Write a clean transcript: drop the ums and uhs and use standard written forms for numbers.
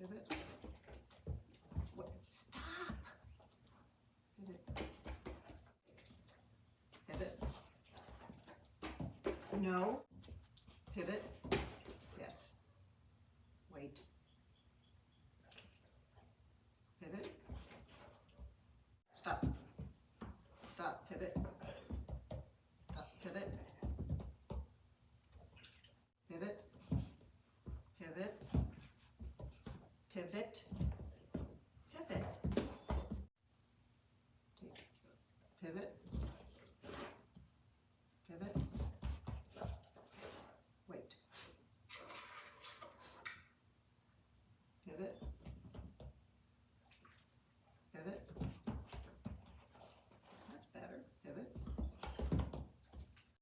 Pivot. What? Stop. Pivot. Pivot. No. Pivot. Yes. Wait. Pivot. Stop. Stop. Pivot. Stop. Pivot. Pivot. Pivot. Pivot. Pivot. Pivot. Pivot. Wait. Pivot.